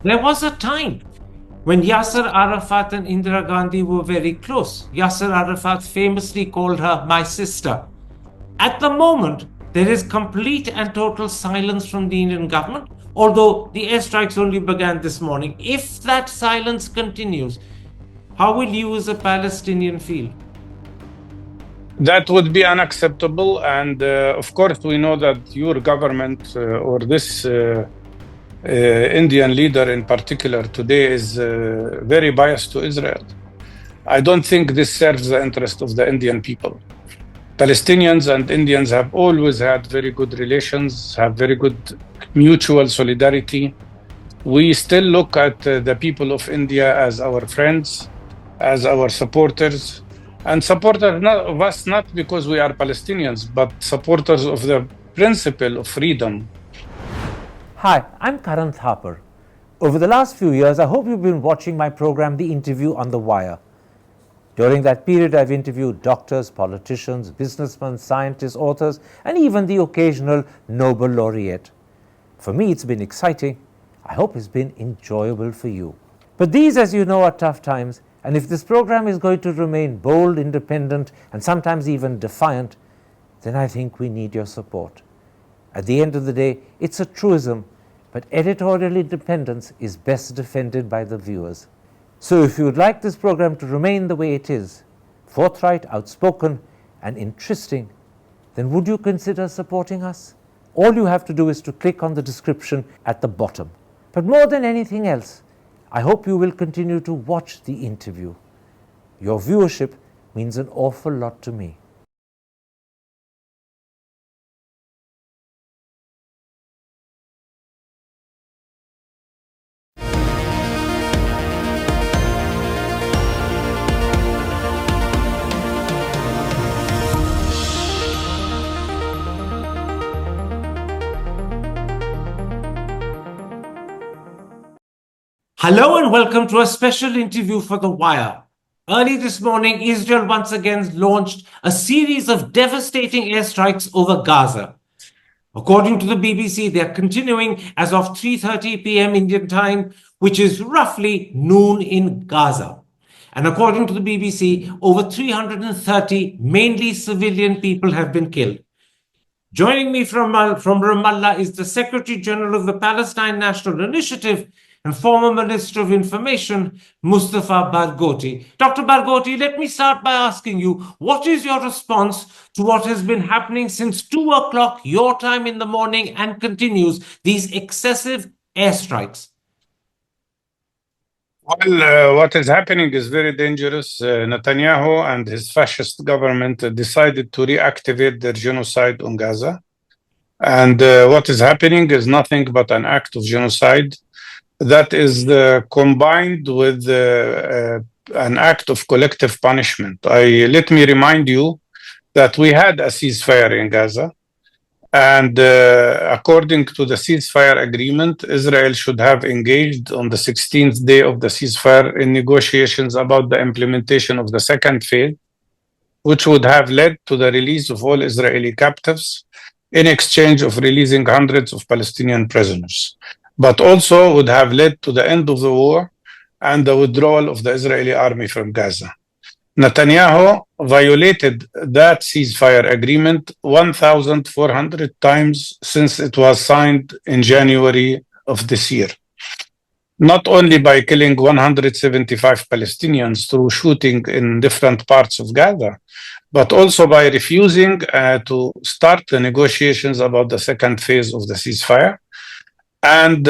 There was a time when Yasser Arafat and Indira Gandhi were very close. Yasser Arafat famously called her my sister. At the moment, there is complete and total silence from the Indian government, although the airstrikes only began this morning. If that silence continues, how will you as a Palestinian feel? That would be unacceptable. And of course, we know that your government or this Indian leader in particular today is very biased to Israel. I don't think this serves the interest of the Indian people. Palestinians and Indians have always had very good relations, have very good mutual solidarity. We still look at the people of India as our friends, as our supporters, and supporters of us not because we are Palestinians, but supporters of the principle of freedom. Hi, I'm Karan Thapar. Over the last few years, I hope you've been watching my program, The Interview on the Wire. During that period, I've interviewed doctors, politicians, businessmen, scientists, authors, and even the occasional Nobel laureate. For me, it's been exciting. I hope it's been enjoyable for you. But these, as you know, are tough times, and if this program is going to remain bold, independent, and sometimes even defiant, then I think we need your support. At the end of the day, it's a truism, but editorial independence is best defended by the viewers. So if you would like this program to remain the way it is, forthright, outspoken, and interesting, then would you consider supporting us? All you have to do is to click on the description at the bottom. But more than anything else, I hope you will continue to watch the interview. Your viewership means an awful lot to me. Hello and welcome to a special interview for The Wire. Early this morning, Israel once again launched a series of devastating airstrikes over Gaza. According to the BBC, they are continuing as of 3:30 p.m. Indian time, which is roughly noon in Gaza. And according to the BBC, over 330 mainly civilian people have been killed. Joining me from Ramallah is the Secretary General of the Palestinian National Initiative and former Minister of Information, Mustafa Barghouti. Dr. Barghouti, let me start by asking you, what is your response to what has been happening since 2 o'clock your time in the morning and continues, these excessive airstrikes? Well, what is happening is very dangerous. Netanyahu and his fascist government decided to reactivate their genocide on Gaza. And what is happening is nothing but an act of genocide that is combined with an act of collective punishment. Let me remind you that we had a ceasefire in Gaza. And according to the ceasefire agreement, Israel should have engaged on the 16th day of the ceasefire in negotiations about the implementation of the second phase, which would have led to the release of all Israeli captives in exchange of releasing hundreds of Palestinian prisoners, but also would have led to the end of the war and the withdrawal of the Israeli army from Gaza. Netanyahu violated that ceasefire agreement 1,400 times since it was signed in January of this year. Not only by killing 175 Palestinians through shooting in different parts of Gaza, but also by refusing to start the negotiations about the second phase of the ceasefire, and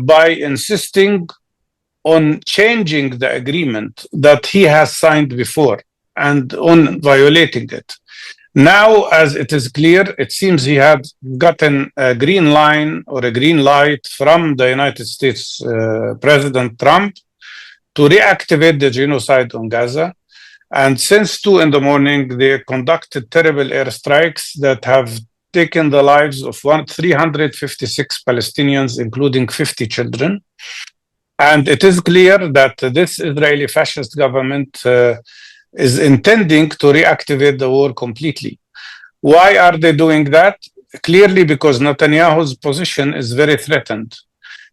by insisting on changing the agreement that he has signed before and on violating it. Now, as it is clear, it seems he had gotten a green line or a green light from the United States President Trump to reactivate the genocide on Gaza. And since 2 in the morning, they conducted terrible airstrikes that have taken the lives of 356 Palestinians, including 50 children. And it is clear that this Israeli fascist government is intending to reactivate the war completely. Why are they doing that? Clearly because Netanyahu's position is very threatened.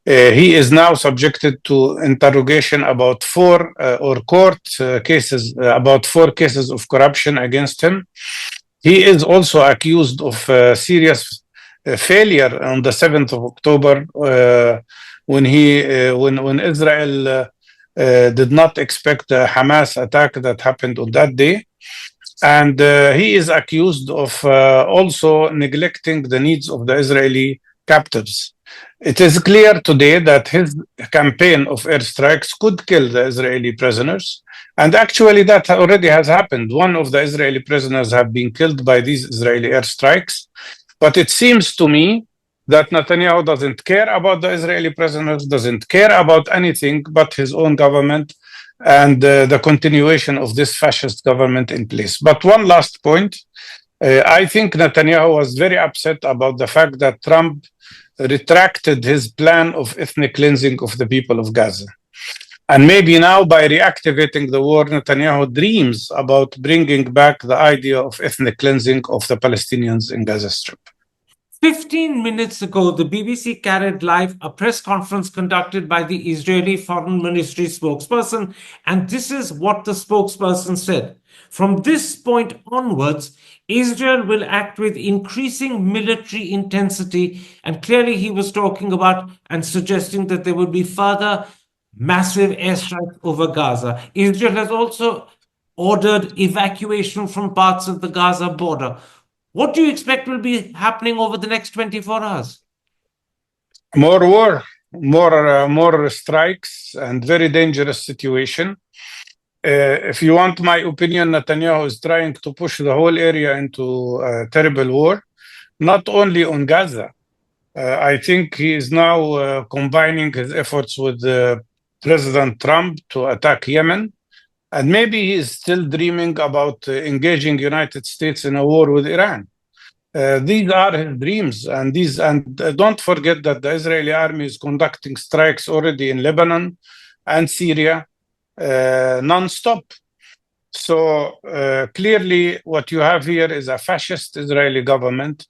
He is now subjected to interrogation about court cases, about 4 cases of corruption against him. He is also accused of serious failure on the 7th of October when Israel did not expect the Hamas attack that happened on that day. And he is accused of also neglecting the needs of the Israeli captives. It is clear today that his campaign of airstrikes could kill the Israeli prisoners. And actually, that already has happened. One of the Israeli prisoners have been killed by these Israeli airstrikes. But it seems to me that Netanyahu doesn't care about the Israeli prisoners, doesn't care about anything but his own government and the continuation of this fascist government in place. But one last point. I think Netanyahu was very upset about the fact that Trump retracted his plan of ethnic cleansing of the people of Gaza. And maybe now, by reactivating the war, Netanyahu dreams about bringing back the idea of ethnic cleansing of the Palestinians in Gaza Strip. 15 minutes ago, the BBC carried live a press conference conducted by the Israeli Foreign Ministry spokesperson, and this is what the spokesperson said. From this point onwards, Israel will act with increasing military intensity, and clearly he was talking about and suggesting that there would be further massive airstrikes over Gaza. Israel has also ordered evacuation from parts of the Gaza border. What do you expect will be happening over the next 24 hours? More war, more strikes, and very dangerous situation. If you want my opinion, Netanyahu is trying to push the whole area into a terrible war, not only on Gaza. I think he is now combining his efforts with President Trump to attack Yemen. And maybe he is still dreaming about engaging United States in a war with Iran. These are his dreams, and don't forget that the Israeli army is conducting strikes already in Lebanon and Syria non-stop. So clearly, what you have here is a fascist Israeli government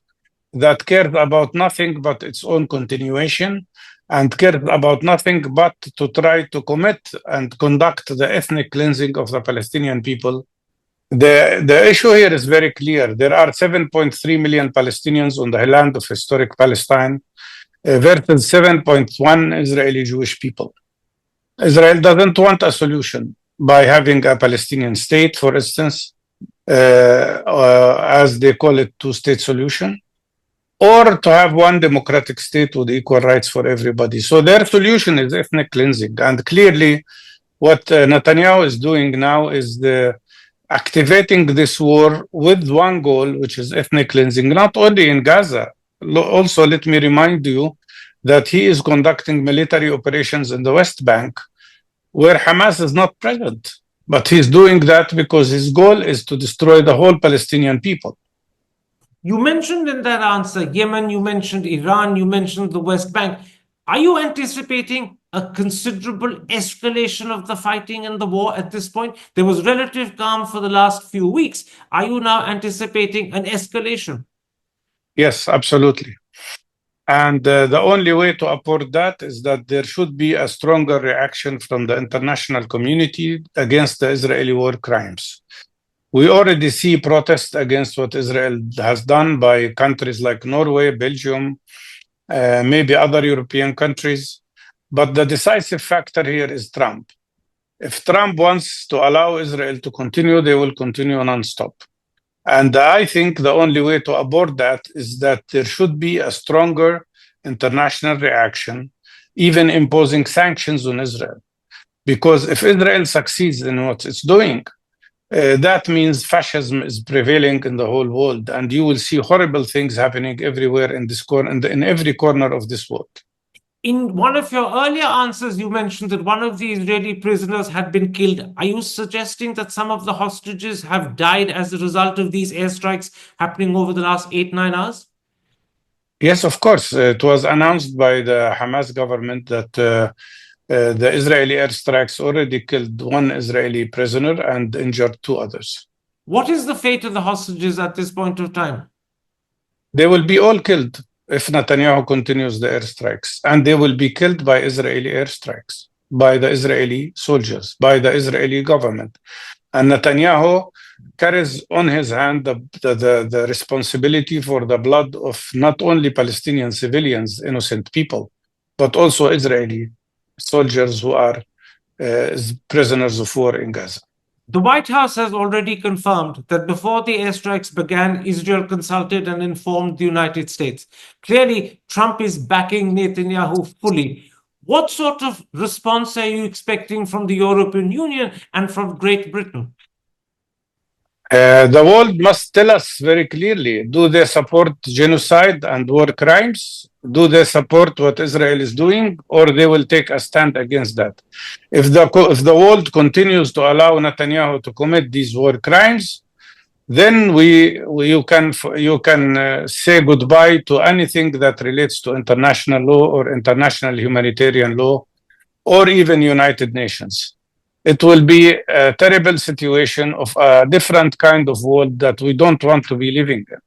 that cares about nothing but its own continuation, and cares about nothing but to try to commit and conduct the ethnic cleansing of the Palestinian people. The issue here is very clear. There are 7.3 million Palestinians on the land of historic Palestine versus 7.1 Israeli Jewish people. Israel doesn't want a solution by having a Palestinian state, for instance, as they call it, two-state solution, or to have one democratic state with equal rights for everybody. So their solution is ethnic cleansing. And clearly, what Netanyahu is doing now is activating this war with one goal, which is ethnic cleansing, not only in Gaza. Also, let me remind you that he is conducting military operations in the West Bank, where Hamas is not present. But he's doing that because his goal is to destroy the whole Palestinian people. You mentioned in that answer Yemen, you mentioned Iran, you mentioned the West Bank. Are you anticipating a considerable escalation of the fighting and the war at this point? There was relative calm for the last few weeks. Are you now anticipating an escalation? Yes, absolutely. And the only way to afford that is that there should be a stronger reaction from the international community against the Israeli war crimes. We already see protests against what Israel has done by countries like Norway, Belgium, maybe other European countries. But the decisive factor here is Trump. If Trump wants to allow Israel to continue, they will continue non-stop. And I think the only way to abort that is that there should be a stronger international reaction, even imposing sanctions on Israel. Because if Israel succeeds in what it's doing, that means fascism is prevailing in the whole world, and you will see horrible things happening everywhere in this in every corner of this world. In one of your earlier answers, you mentioned that one of the Israeli prisoners had been killed. Are you suggesting that some of the hostages have died as a result of these airstrikes happening over the last 8-9 hours? Yes, of course. It was announced by the Hamas government that the Israeli airstrikes already killed one Israeli prisoner and injured 2 others. What is the fate of the hostages at this point of time? They will be all killed. if Netanyahu continues the airstrikes, and they will be killed by Israeli airstrikes, by the Israeli soldiers, by the Israeli government. And Netanyahu carries on his hand the responsibility for the blood of not only Palestinian civilians, innocent people, but also Israeli soldiers who are prisoners of war in Gaza. The White House has already confirmed that before the airstrikes began, Israel consulted and informed the United States. Clearly, Trump is backing Netanyahu fully. What sort of response are you expecting from the European Union and from Great Britain? The world must tell us very clearly, do they support genocide and war crimes? Do they support what Israel is doing, or they will take a stand against that? If the world continues to allow Netanyahu to commit these war crimes, then you can say goodbye to anything that relates to international law or international humanitarian law, or even United Nations. It will be a terrible situation of a different kind of world that we don't want to be living in.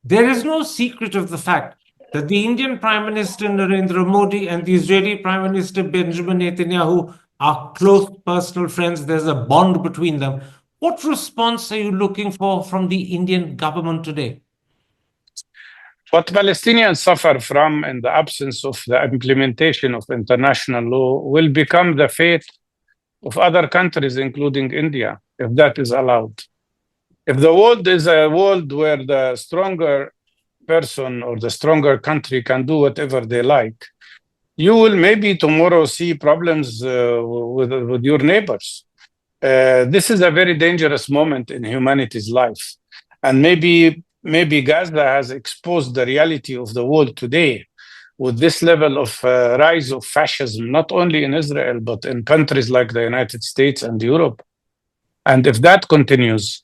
There is no secret of the fact that the Indian Prime Minister Narendra Modi and the Israeli Prime Minister Benjamin Netanyahu are close personal friends. There's a bond between them. What response are you looking for from the Indian government today? What Palestinians suffer from in the absence of the implementation of international law will become the fate of other countries, including India, if that is allowed. If the world is a world where the stronger person or the stronger country can do whatever they like, you will maybe tomorrow see problems with your neighbors. This is a very dangerous moment in humanity's life. And maybe Gaza has exposed the reality of the world today with this level of rise of fascism, not only in Israel, but in countries like the United States and Europe. And if that continues,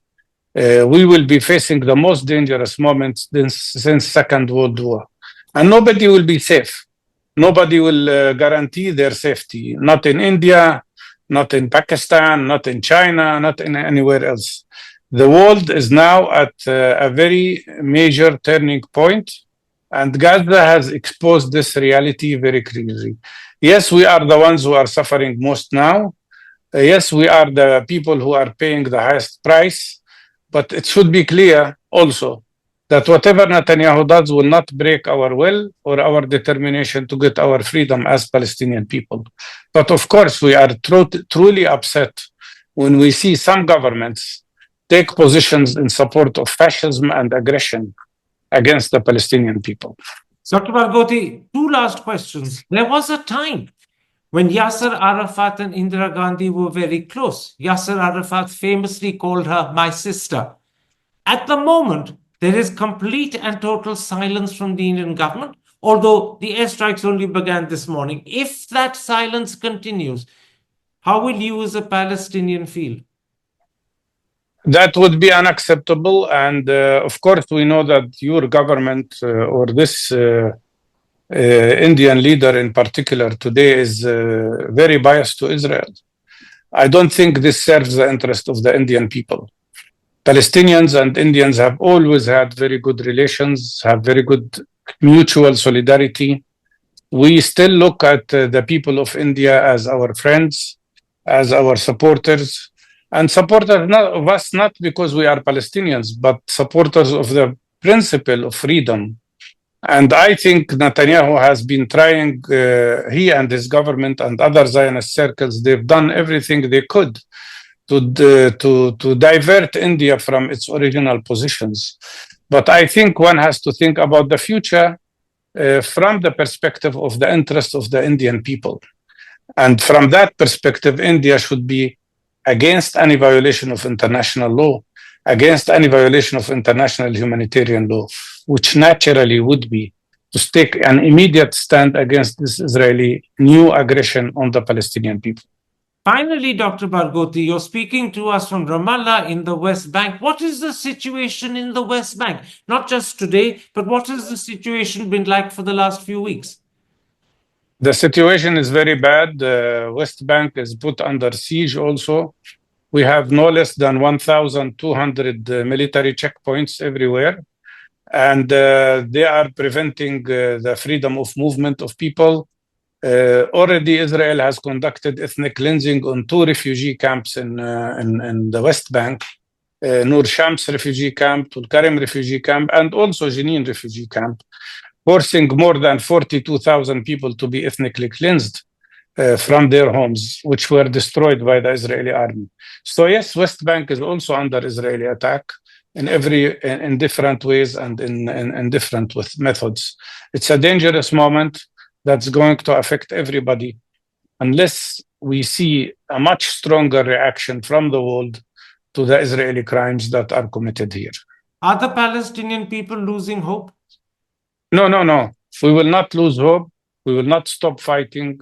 we will be facing the most dangerous moments since Second World War. And nobody will be safe. Nobody will guarantee their safety, not in India, not in Pakistan, not in China, not in anywhere else. The world is now at a very major turning point, and Gaza has exposed this reality very clearly. Yes, we are the ones who are suffering most now. Yes, we are the people who are paying the highest price, but it should be clear also that whatever Netanyahu does will not break our will or our determination to get our freedom as Palestinian people. But of course, we are truly upset when we see some governments take positions in support of fascism and aggression against the Palestinian people. Dr. Barghouti, two last questions. There was a time when Yasser Arafat and Indira Gandhi were very close. Yasser Arafat famously called her my sister. At the moment, there is complete and total silence from the Indian government, although the airstrikes only began this morning. If that silence continues, how will you as a Palestinian feel? That would be unacceptable. And of course, we know that your government or this Indian leader in particular today is very biased to Israel. I don't think this serves the interest of the Indian people. Palestinians and Indians have always had very good relations, have very good mutual solidarity. We still look at the people of India as our friends, as our supporters, and supporters of us not because we are Palestinians, but supporters of the principle of freedom. And I think Netanyahu has been trying, he and his government and other Zionist circles, they've done everything they could to divert India from its original positions. But I think one has to think about the future from the perspective of the interest of the Indian people. And from that perspective, India should be against any violation of international law, against any violation of international humanitarian law, which naturally would be to take an immediate stand against this Israeli new aggression on the Palestinian people. Finally, Dr. Barghouti, you're speaking to us from Ramallah in the West Bank. What is the situation in the West Bank? Not just today, but what has the situation been like for the last few weeks? The situation is very bad. The West Bank is put under siege also. We have no less than 1,200 military checkpoints everywhere. and they are preventing the freedom of movement of people. Already, Israel has conducted ethnic cleansing on 2 refugee camps in the West Bank, Nur Shams refugee camp, Tul Karim refugee camp, and also Jenin refugee camp, forcing more than 42,000 people to be ethnically cleansed from their homes, which were destroyed by the Israeli army. So yes, West Bank is also under Israeli attack in different ways and in different methods. It's a dangerous moment that's going to affect everybody unless we see a much stronger reaction from the world to the Israeli crimes that are committed here. Are the Palestinian people losing hope? No, no, no. We will not lose hope. We will not stop fighting.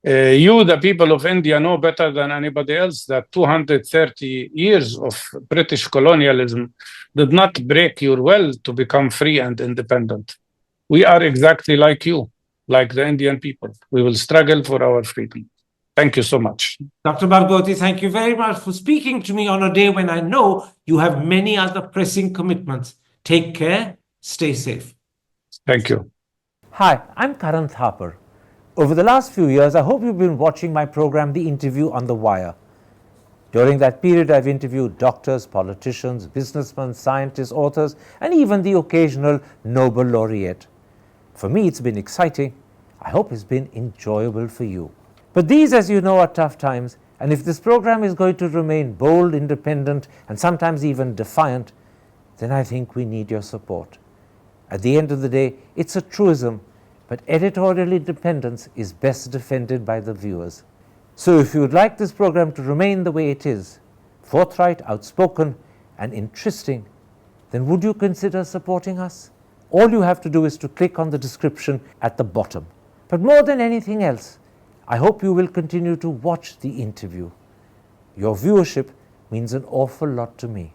You, the people of India, know better than anybody else that 230 years of British colonialism did not break your will to become free and independent. We are exactly like you, like the Indian people. We will struggle for our freedom. Thank you so much. Dr. Barghouti, thank you very much for speaking to me on a day when I know you have many other pressing commitments. Take care. Stay safe. Thank you. Hi, I'm Karan Thapar. Over the last few years, I hope you've been watching my program, The Interview on the Wire. During that period, I've interviewed doctors, politicians, businessmen, scientists, authors, and even the occasional Nobel laureate. For me, it's been exciting. I hope it's been enjoyable for you. But these, as you know, are tough times, and if this program is going to remain bold, independent, and sometimes even defiant, then I think we need your support. At the end of the day, it's a truism, but editorial independence is best defended by the viewers. So if you would like this program to remain the way it is, forthright, outspoken, and interesting, then would you consider supporting us? All you have to do is to click on the description at the bottom. But more than anything else, I hope you will continue to watch The Interview. Your viewership means an awful lot to me.